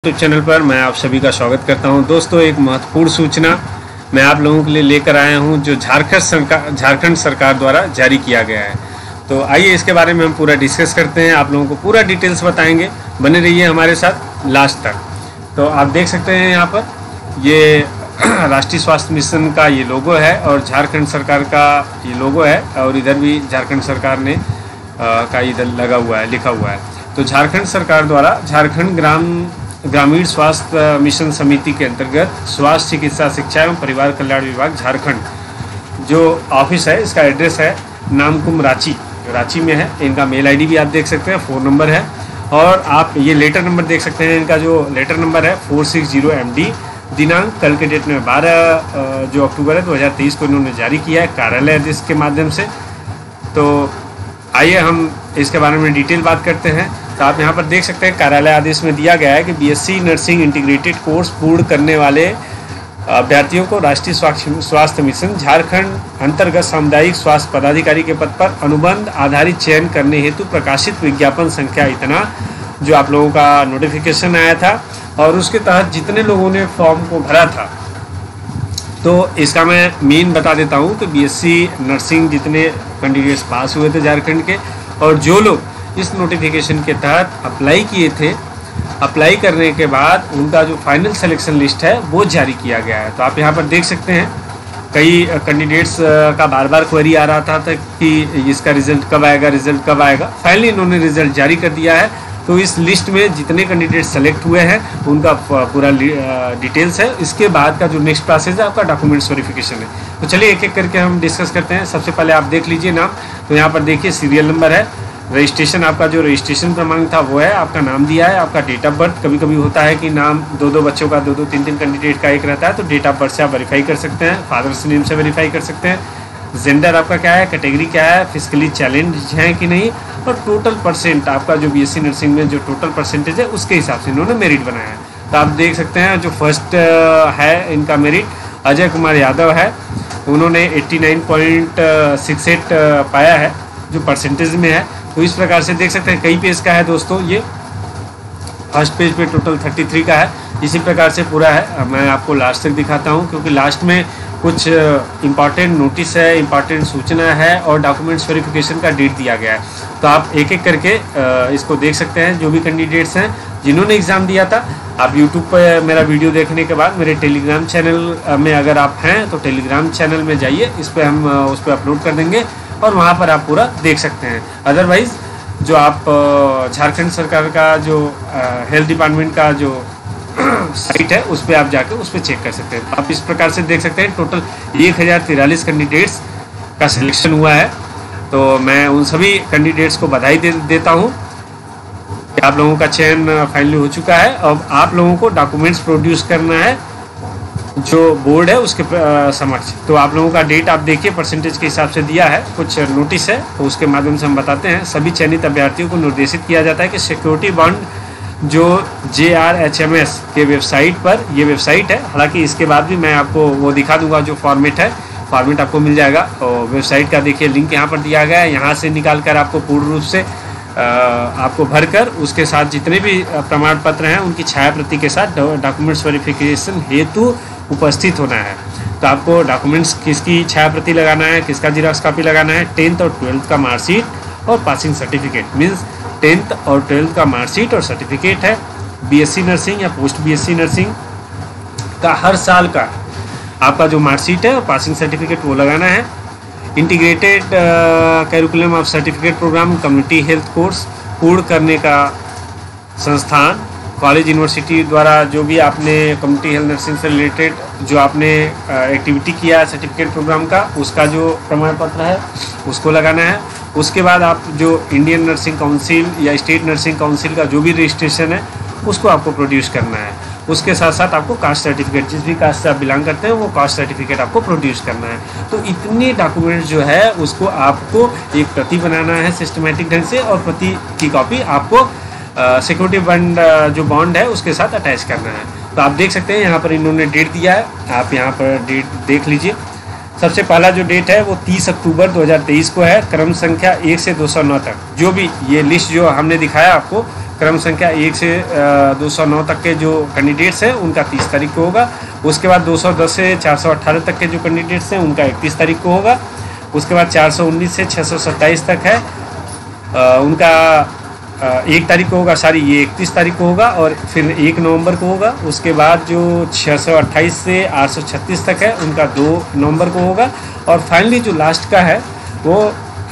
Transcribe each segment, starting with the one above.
YouTube channel पर मैं आप सभी का स्वागत करता हूं। दोस्तों, एक महत्वपूर्ण सूचना मैं आप लोगों के लिए लेकर आया हूं जो झारखंड सरकार द्वारा जारी किया गया है। तो आइए इसके बारे में हम पूरा डिस्कस करते हैं, आप लोगों को पूरा डिटेल्स बताएंगे। बने रहिए हमारे साथ लास्ट तक। तो आप देख सकते हैं यहाँ पर ये राष्ट्रीय स्वास्थ्य मिशन का ये लोगो है और झारखंड सरकार का ये लोगो है, और इधर भी झारखंड सरकार ने का इधर लगा हुआ है, लिखा हुआ है। तो झारखंड सरकार द्वारा झारखंड ग्रामीण स्वास्थ्य मिशन समिति के अंतर्गत स्वास्थ्य चिकित्सा शिक्षा एवं परिवार कल्याण विभाग झारखंड जो ऑफिस है, इसका एड्रेस है नामकुम रांची में है। इनका मेल आईडी भी आप देख सकते हैं, फ़ोन नंबर है, और आप ये लेटर नंबर देख सकते हैं। इनका जो लेटर नंबर है 460 MD, दिनांक कल के डेट में 12 जो अक्टूबर है 2023 को इन्होंने जारी किया है कार्यालय आदेश के माध्यम से। तो आइए हम इसके बारे में डिटेल बात करते हैं। तो आप यहाँ पर देख सकते हैं कार्यालय आदेश में दिया गया है कि BSc नर्सिंग इंटीग्रेटेड कोर्स पूर्ण करने वाले अभ्यर्थियों को राष्ट्रीय स्वास्थ्य मिशन झारखंड अंतर्गत सामुदायिक स्वास्थ्य पदाधिकारी के पद पर अनुबंध आधारित चयन करने हेतु प्रकाशित विज्ञापन संख्या इतना जो आप लोगों का नोटिफिकेशन आया था, और उसके तहत जितने लोगों ने फॉर्म को भरा था, तो इसका मैं मेन बता देता हूँ कि BSc नर्सिंग जितने कैंडिडेट्स पास हुए थे झारखंड के, और जो लोग इस नोटिफिकेशन के तहत अप्लाई किए थे, अप्लाई करने के बाद उनका जो फाइनल सिलेक्शन लिस्ट है वो जारी किया गया है। तो आप यहाँ पर देख सकते हैं कई कैंडिडेट्स का बार बार क्वेरी आ रहा था कि इसका रिज़ल्ट कब आएगा। फाइनली इन्होंने रिज़ल्ट जारी कर दिया है। तो इस लिस्ट में जितने कैंडिडेट सेलेक्ट हुए हैं उनका पूरा डिटेल्स है। इसके बाद का जो नेक्स्ट प्रोसेस है आपका डॉक्यूमेंट्स वेरिफिकेशन है। तो चलिए एक एक करके हम डिस्कस करते हैं। सबसे पहले आप देख लीजिए नाम। तो यहाँ पर देखिए सीरियल नंबर है, रजिस्ट्रेशन, आपका जो रजिस्ट्रेशन क्रमांक था वो है, आपका नाम दिया है, आपका डेट ऑफ बर्थ। कभी कभी होता है कि नाम दो बच्चों का, दो तीन कैंडिडेट का एक रहता है, तो डेट ऑफ बर्थ से आप वेरीफाई कर सकते हैं, फादर्स नेम से वेरीफाई कर सकते हैं। जेंडर आपका क्या है, कैटेगरी क्या है, फिजिकली चैलेंज है कि नहीं, और टोटल परसेंट आपका जो BSc नर्सिंग में जो टोटल परसेंटेज है उसके हिसाब से इन्होंने मेरिट बनाया है। तो आप देख सकते हैं जो फर्स्ट है इनका मेरिट अजय कुमार यादव है, उन्होंने 89.68 पाया है जो परसेंटेज में है। तो इस प्रकार से देख सकते हैं कई पेज का है दोस्तों, ये फर्स्ट पेज पे टोटल 33 का है। इसी प्रकार से पूरा है। मैं आपको लास्ट तक दिखाता हूँ क्योंकि लास्ट में कुछ इम्पॉर्टेंट नोटिस है, इम्पॉर्टेंट सूचना है, और डॉक्यूमेंट्स वेरिफिकेशन का डेट दिया गया है। तो आप एक एक करके इसको देख सकते हैं। जो भी कैंडिडेट्स हैं जिन्होंने एग्ज़ाम दिया था, आप यूट्यूब पर मेरा वीडियो देखने के बाद मेरे टेलीग्राम चैनल में अगर आप हैं तो टेलीग्राम चैनल में जाइए, इस पर हम उस पर अपलोड कर देंगे और वहाँ पर आप पूरा देख सकते हैं। अदरवाइज़ जो आप झारखंड सरकार का जो हेल्थ डिपार्टमेंट का जो साइट है उस पर आप जाकर उस पर चेक कर सकते हैं। आप इस प्रकार से देख सकते हैं टोटल 1043 कैंडिडेट्स का सिलेक्शन हुआ है। तो मैं उन सभी कैंडिडेट्स को बधाई देता हूँ कि आप लोगों का चयन फाइनली हो चुका है। अब आप लोगों को डॉक्यूमेंट्स प्रोड्यूस करना है जो बोर्ड है उसके समक्ष। तो आप लोगों का डेट आप देखिए, परसेंटेज के हिसाब से दिया है, कुछ नोटिस है, तो उसके माध्यम से हम बताते हैं। सभी चयनित अभ्यर्थियों को निर्देशित किया जाता है कि सिक्योरिटी बॉन्ड जो JRHMS के वेबसाइट पर, ये वेबसाइट है, हालांकि इसके बाद भी मैं आपको वो दिखा दूंगा जो फॉर्मेट है, फॉर्मेट आपको मिल जाएगा। और वेबसाइट का देखिए लिंक यहाँ पर दिया गया है, यहाँ से निकाल कर आपको पूर्ण रूप से आपको भरकर उसके साथ जितने भी प्रमाण पत्र हैं उनकी छाया प्रति के साथ डॉक्यूमेंट्स वेरिफिकेशन हेतु उपस्थित होना है। तो आपको डॉक्यूमेंट्स किसकी छाया प्रति लगाना है, किसका जीरोक्स कॉपी लगाना है, 10th और 12th का मार्कशीट और पासिंग सर्टिफिकेट। मीन्स 10th और 12th का मार्कशीट और सर्टिफिकेट है। BSc नर्सिंग या पोस्ट BSc नर्सिंग का हर साल का आपका जो मार्कशीट है और पासिंग सर्टिफिकेट वो लगाना है। Integrated curriculum of certificate programme community health course पूर्ण करने का संस्थान, कॉलेज यूनिवर्सिटी द्वारा जो भी आपने कम्युनिटी हेल्थ नर्सिंग से रिलेटेड जो आपने एक्टिविटी किया सर्टिफिकेट प्रोग्राम का, उसका जो प्रमाण पत्र है उसको लगाना है। उसके बाद आप जो इंडियन नर्सिंग काउंसिल या स्टेट नर्सिंग काउंसिल का जो भी रजिस्ट्रेशन है उसको आपको प्रोड्यूस करना है। उसके साथ साथ आपको कास्ट सर्टिफिकेट, जिस भी कास्ट से आप बिलोंग करते हैं वो कास्ट सर्टिफिकेट आपको प्रोड्यूस करना है। तो इतने डॉक्यूमेंट्स जो है उसको आपको एक प्रति बनाना है सिस्टमेटिक ढंग से, और प्रति की कॉपी आपको सिक्योरिटी बॉन्ड है उसके साथ अटैच करना है। तो आप देख सकते हैं यहाँ पर इन्होंने डेट दिया है, आप यहाँ पर डेट देख लीजिए। सबसे पहला जो डेट है वो 30 अक्टूबर 2023 को है, क्रम संख्या 1 से 209 तक। जो भी ये लिस्ट जो हमने दिखाया आपको क्रम संख्या 1 से 209 तक के जो कैंडिडेट्स हैं उनका 30 तारीख को होगा। उसके बाद 210 से 418 तक के जो कैंडिडेट्स हैं उनका 31 तारीख को होगा। उसके बाद 419 से 627 तक है उनका 1 तारीख को होगा, सॉरी ये 31 तारीख को होगा और फिर 1 नवंबर को होगा। उसके बाद जो 628 से 836 तक है उनका 2 नवंबर को होगा और फाइनली जो लास्ट का है वो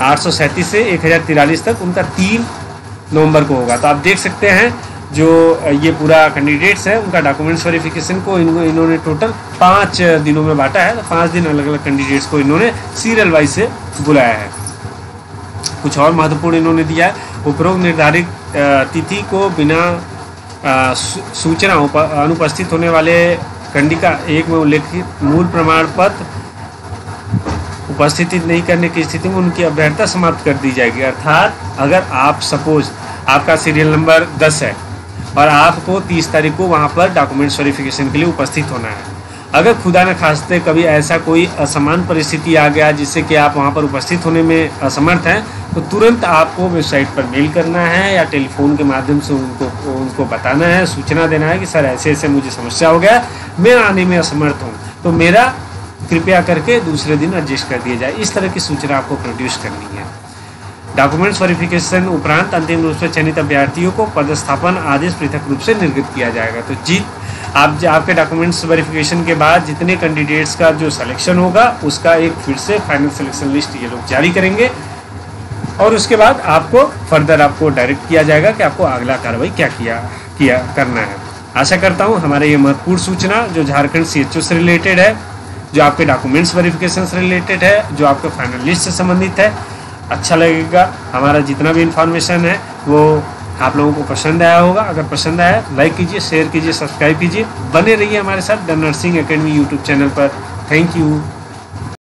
837 से 1043 तक उनका 3 नवंबर को होगा। तो आप देख सकते हैं जो ये पूरा कैंडिडेट्स है उनका डॉक्यूमेंट्स वेरिफिकेशन को इन्होंने टोटल 5 दिनों में बांटा है। तो 5 दिन अलग अलग कैंडिडेट्स को इन्होंने सीरियल वाइज से बुलाया है। कुछ और महत्वपूर्ण इन्होंने दिया है, उपरोक्त निर्धारित तिथि को बिना सूचना अनुपस्थित होने वाले खंडिका 1 में उल्लेखित मूल प्रमाण पत्र उपस्थिति नहीं करने की स्थिति में उनकी अभ्यर्थता समाप्त कर दी जाएगी। अर्थात अगर आप सपोज आपका सीरियल नंबर 10 है और आपको 30 तारीख को वहाँ पर डॉक्यूमेंट्स वेरिफिकेशन के लिए उपस्थित होना है, अगर खुदा न खास्ते कभी ऐसा कोई असमान परिस्थिति आ गया जिससे कि आप वहाँ पर उपस्थित होने में असमर्थ हैं, तो तुरंत आपको वेबसाइट पर मेल करना है या टेलीफोन के माध्यम से उनको बताना है, सूचना देना है कि सर ऐसे ऐसे मुझे समस्या हो गया, मैं आने में असमर्थ हूँ, तो मेरा कृपया करके दूसरे दिन एडजस्ट कर दिया जाए। इस तरह की सूचना आपको प्रोड्यूस करनी है। डॉक्यूमेंट्स वेरिफिकेशन उपरांत अंतिम रूप से चयनित अभ्यर्थियों को पदस्थापन आदेश पृथक रूप से निर्गत किया जाएगा। तो आपके डॉक्यूमेंट्स वेरिफिकेशन के बाद जितने कैंडिडेट्स का जो सिलेक्शन होगा उसका एक फिर से फाइनल सिलेक्शन लिस्ट ये लोग जारी करेंगे और उसके बाद आपको फर्दर आपको डायरेक्ट किया जाएगा कि आपको अगला कार्रवाई क्या करना है। आशा करता हूँ हमारे ये महत्वपूर्ण सूचना जो झारखंड CHO से रिलेटेड है, जो आपके डॉक्यूमेंट्स वेरिफिकेशन से रिलेटेड है, जो आपके फाइनल लिस्ट से संबंधित है, अच्छा लगेगा। हमारा जितना भी इन्फॉर्मेशन है वो आप लोगों को पसंद आया होगा। अगर पसंद आया लाइक कीजिए, शेयर कीजिए, सब्सक्राइब कीजिए, बने रहिए हमारे साथ the nursing academy YouTube channel पर। Thank you.